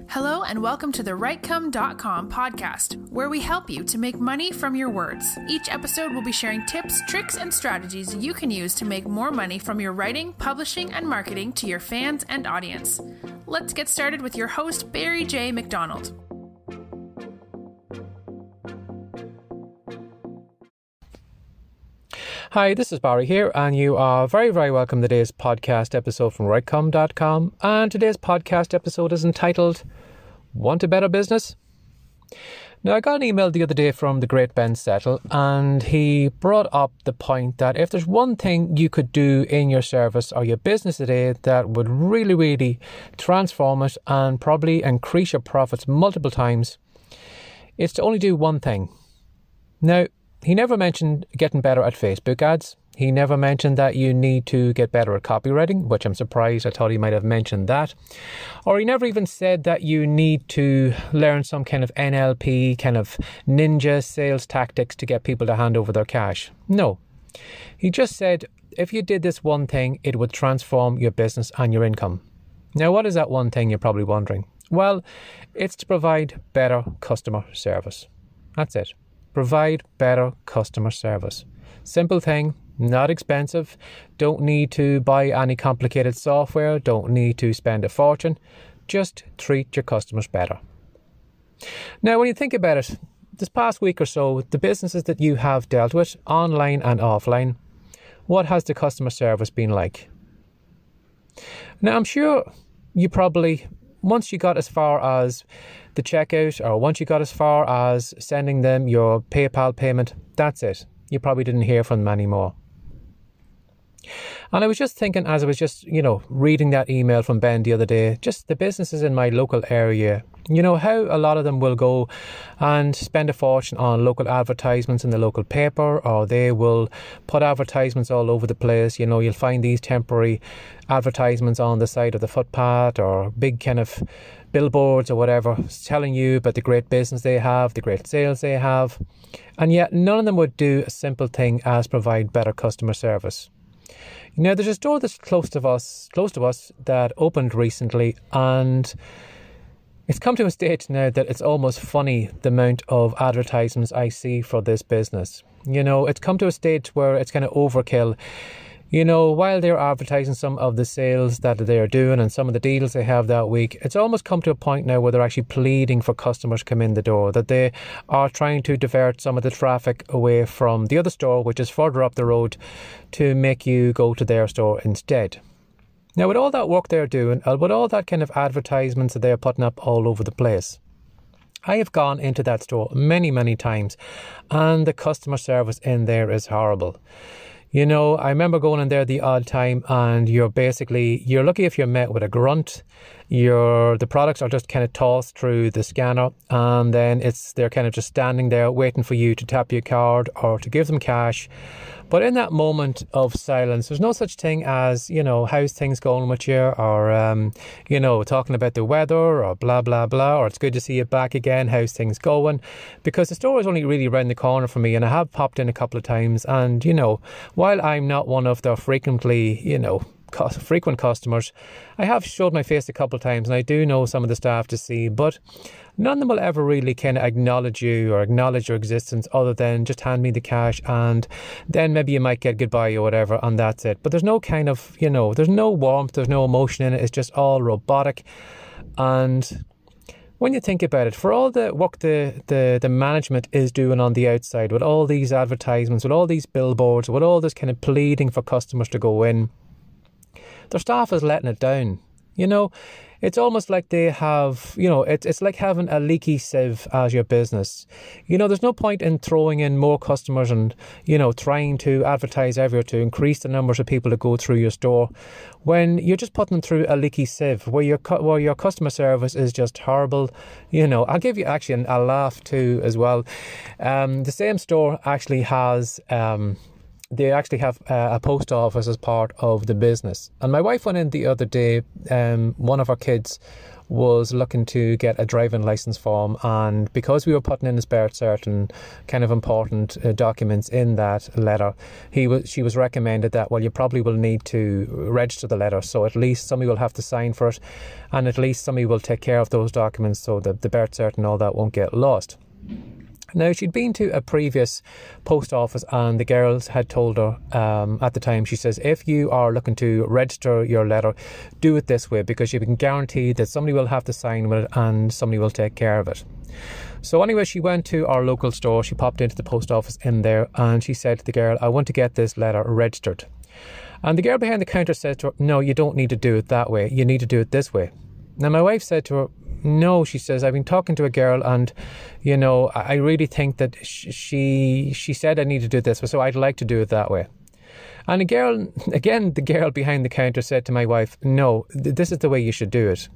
Hello and welcome to the Writecome.com podcast, where we help you to make money from your words. Each episode will be sharing tips, tricks, and strategies you can use to make more money from your writing, publishing, and marketing to your fans and audience. Let's get started with your host, Barry J. McDonald. Hi, this is Barry here, and you are very, very welcome to today's podcast episode from Writecome.com. And today's podcast episode is entitled, Want a Better Business? Now, I got an email the other day from the great Ben Settle, and he brought up the point that if there's one thing you could do in your service or your business today that would really, really transform it and probably increase your profits multiple times, it's to only do one thing. Now, he never mentioned getting better at Facebook ads. He never mentioned that you need to get better at copywriting, which I'm surprised. I thought he might have mentioned that. Or he never even said that you need to learn some kind of NLP, kind of ninja sales tactics to get people to hand over their cash. No. He just said, if you did this one thing, it would transform your business and your income. Now, what is that one thing, you're probably wondering? Well, it's to provide better customer service. That's it. Provide better customer service. Simple thing, not expensive. Don't need to buy any complicated software. Don't need to spend a fortune. Just treat your customers better. Now, when you think about it, this past week or so, the businesses that you have dealt with, online and offline, what has the customer service been like? Now, I'm sure you probably, once you got as far as the checkout, or once you got as far as sending them your PayPal payment, that's it. You probably didn't hear from them anymore. And I was just thinking, as I was just, reading that email from Ben the other day, just the businesses in my local area, how a lot of them will go and spend a fortune on local advertisements in the local paper, or they will put advertisements all over the place. You'll find these temporary advertisements on the side of the footpath or big kind of billboards or whatever, telling you about the great business they have, the great sales they have. And yet none of them would do a simple thing as provide better customer service. Now, there's a store that's close to us that opened recently, and it's come to a stage now that it's almost funny the amount of advertisements I see for this business. It's come to a stage where it's kind of overkill. While they're advertising some of the sales that they're doing and some of the deals they have that week, it's almost come to a point now where they're actually pleading for customers to come in the door, that they are trying to divert some of the traffic away from the other store, which is further up the road, to make you go to their store instead. Now, with all that work they're doing, with all that kind of advertisements that they're putting up all over the place, I have gone into that store many, many times, and the customer service in there is horrible. I remember going in there the odd time, and you're lucky if you're met with a grunt. The products are just kind of tossed through the scanner, and then they're kind of just standing there waiting for you to tap your card or to give them cash. But in that moment of silence, there's no such thing as, how's things going with you, or, talking about the weather, or blah, blah, blah, or it's good to see you back again, how's things going? Because the store is only really around the corner for me, and I have popped in a couple of times, and, while I'm not one of the frequent customers, I have showed my face a couple of times, and I do know some of the staff to see, but none of them will ever really kind of acknowledge you or acknowledge your existence other than just hand me the cash, and then maybe you might get goodbye or whatever, and that's it. But there's no kind of, there's no warmth, there's no emotion in it. It's just all robotic. And when you think about it, for all the work the management is doing on the outside, with all these advertisements, with all these billboards, with all this kind of pleading for customers to go in, their staff is letting it down. It's almost like they have, it's like having a leaky sieve as your business. There's no point in throwing in more customers and, trying to advertise everywhere to increase the numbers of people that go through your store when you're just putting them through a leaky sieve where your customer service is just horrible. I'll give you actually a laugh too as well. The same store actually has they actually have a post office as part of the business. And my wife went in the other day, one of our kids was looking to get a driving license form, and because we were putting in his birth cert and kind of important documents in that letter, she was recommended that, well, you probably will need to register the letter, so at least somebody will have to sign for it, and at least somebody will take care of those documents so that the birth cert and all that won't get lost. Now, she'd been to a previous post office, and the girls had told her at the time, she says, if you are looking to register your letter, do it this way, because you can guarantee that somebody will have to sign with it and somebody will take care of it. So anyway, she went to our local store, she popped into the post office in there, and she said to the girl, I want to get this letter registered. And the girl behind the counter said to her, no, you don't need to do it that way, you need to do it this way. Now, my wife said to her, no, she says, I've been talking to a girl, and, you know, I really think that she said I need to do this, so I'd like to do it that way. And the girl behind the counter said to my wife, no, this is the way you should do it.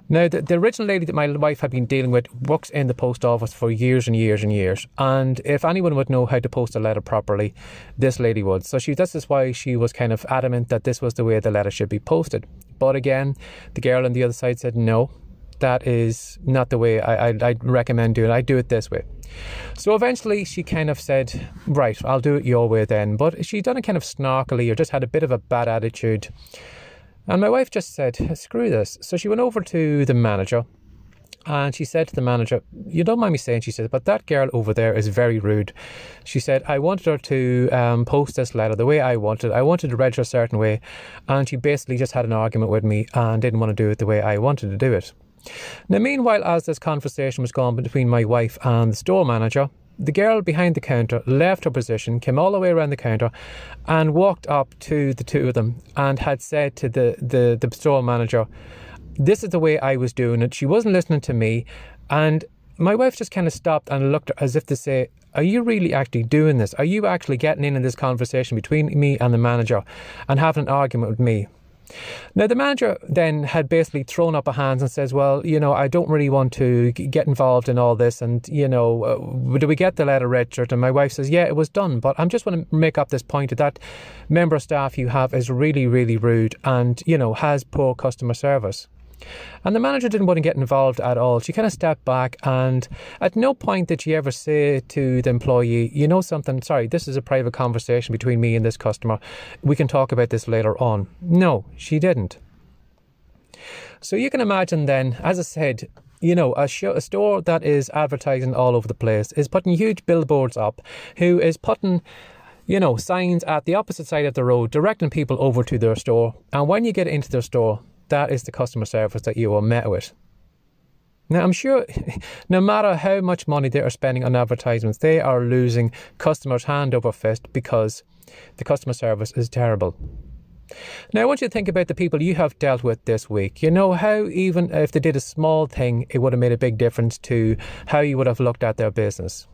Now, the original lady that my wife had been dealing with works in the post office for years and years and years. And if anyone would know how to post a letter properly, this lady would. So this is why she was kind of adamant that this was the way the letter should be posted. But again, the girl on the other side said, no, that is not the way I'd recommend doing it. I do it this way. So eventually she kind of said, right, I'll do it your way then. But she'd done it kind of snarkily, or just had a bit of a bad attitude. And my wife just said, screw this. So she went over to the manager, and she said to the manager, you don't mind me saying, she said, but that girl over there is very rude. She said, I wanted her to post this letter the way I wanted. I wanted to register a certain way. And she basically just had an argument with me and didn't want to do it the way I wanted to do it. Now, meanwhile, as this conversation was going between my wife and the store manager, the girl behind the counter left her position, came all the way around the counter, and walked up to the two of them and had said to the store manager, this is the way I was doing it. She wasn't listening to me. And my wife just kind of stopped and looked as if to say, are you really actually doing this? Are you actually getting in this conversation between me and the manager and having an argument with me? Now, the manager then had basically thrown up her hands and says, well, you know, I don't really want to get involved in all this, and, you know, do we get the letter registered? And my wife says, yeah, it was done, but I'm just want to make up this point that member of staff you have is really, really rude and, you know, has poor customer service. And the manager didn't want to get involved at all. She kind of stepped back, and at no point did she ever say to the employee, you know something, sorry, this is a private conversation between me and this customer. We can talk about this later on. No, she didn't. So you can imagine then, as I said, you know, a store that is advertising all over the place, is putting huge billboards up, who is putting, you know, signs at the opposite side of the road, directing people over to their store. And when you get into their store, that is the customer service that you are met with. Now, I'm sure no matter how much money they are spending on advertisements, they are losing customers hand over fist because the customer service is terrible. Now, I want you to think about the people you have dealt with this week. You know how even if they did a small thing, it would have made a big difference to how you would have looked at their business.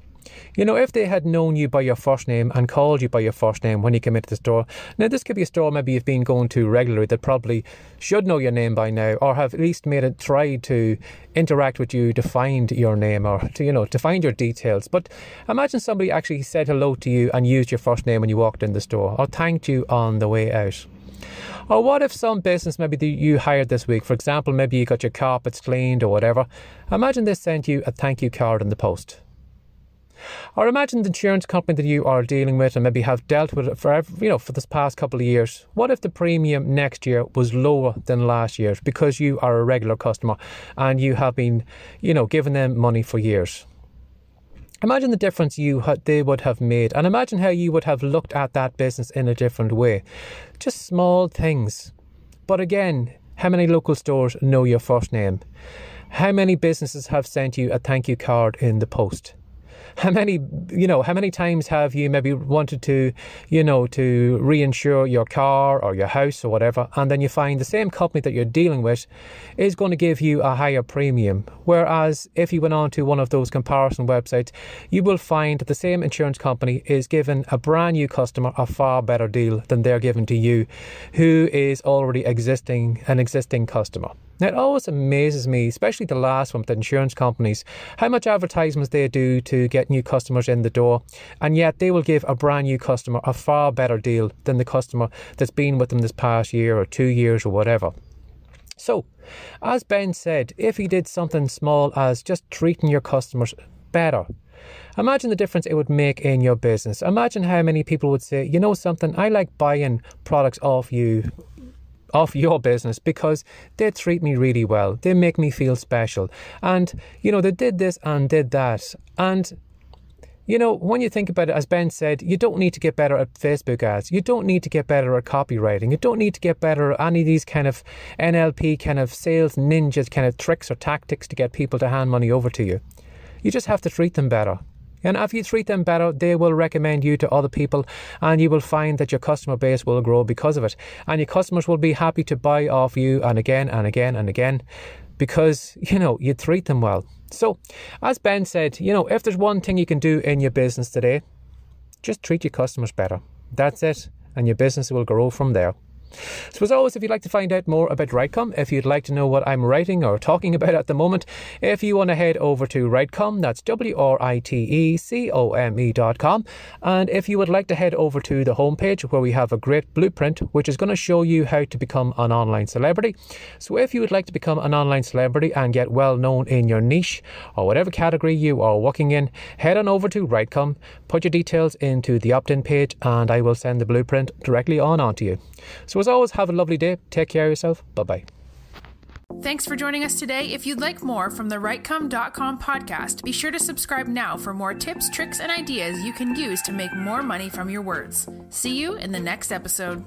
You know, if they had known you by your first name and called you by your first name when you came into the store. Now, this could be a store maybe you've been going to regularly that probably should know your name by now, or have at least made it try to interact with you to find your name, or to, you know, to find your details. But imagine somebody actually said hello to you and used your first name when you walked in the store, or thanked you on the way out. Or what if some business maybe that you hired this week, for example, maybe you got your carpets cleaned or whatever, imagine they sent you a thank you card in the post. Or imagine the insurance company that you are dealing with and maybe have dealt with it for this past couple of years. What if the premium next year was lower than last year's because you are a regular customer and you have been, you know, giving them money for years? Imagine the difference they would have made, and imagine how you would have looked at that business in a different way. Just small things. But again, how many local stores know your first name? How many businesses have sent you a thank you card in the post? How many times have you maybe wanted to, to reinsure your car or your house or whatever, and then you find the same company that you're dealing with is going to give you a higher premium. Whereas if you went on to one of those comparison websites, you will find that the same insurance company is giving a brand new customer a far better deal than they're giving to you, who is already an existing customer. Now, it always amazes me, especially the last one with the insurance companies, how much advertisements they do to get new customers in the door, and yet they will give a brand new customer a far better deal than the customer that's been with them this past year or 2 years or whatever. So, as Ben said, if he did something small as just treating your customers better, imagine the difference it would make in your business. Imagine how many people would say, you know something, I like buying products off your business because they treat me really well. They make me feel special. And, they did this and did that. And, when you think about it, as Ben said, you don't need to get better at Facebook ads. You don't need to get better at copywriting. You don't need to get better at any of these kind of NLP kind of sales ninjas kind of tricks or tactics to get people to hand money over to you. You just have to treat them better. And if you treat them better, they will recommend you to other people, and you will find that your customer base will grow because of it. And your customers will be happy to buy off you and again and again and again because, you treat them well. So, as Ben said, if there's one thing you can do in your business today, just treat your customers better. That's it. And your business will grow from there. So as always, if you'd like to find out more about Writecom, if you'd like to know what I'm writing or talking about at the moment, if you want to head over to Writecom, that's WRITECOME.com. And if you would like to head over to the homepage where we have a great blueprint, which is going to show you how to become an online celebrity. So if you would like to become an online celebrity and get well known in your niche or whatever category you are working in, head on over to Writecom, put your details into the opt-in page, and I will send the blueprint directly on to you. So as always, have a lovely day. Take care of yourself. Bye-bye. Thanks for joining us today. If you'd like more from the Writecom.com podcast, be sure to subscribe now for more tips, tricks, and ideas you can use to make more money from your words. See you in the next episode.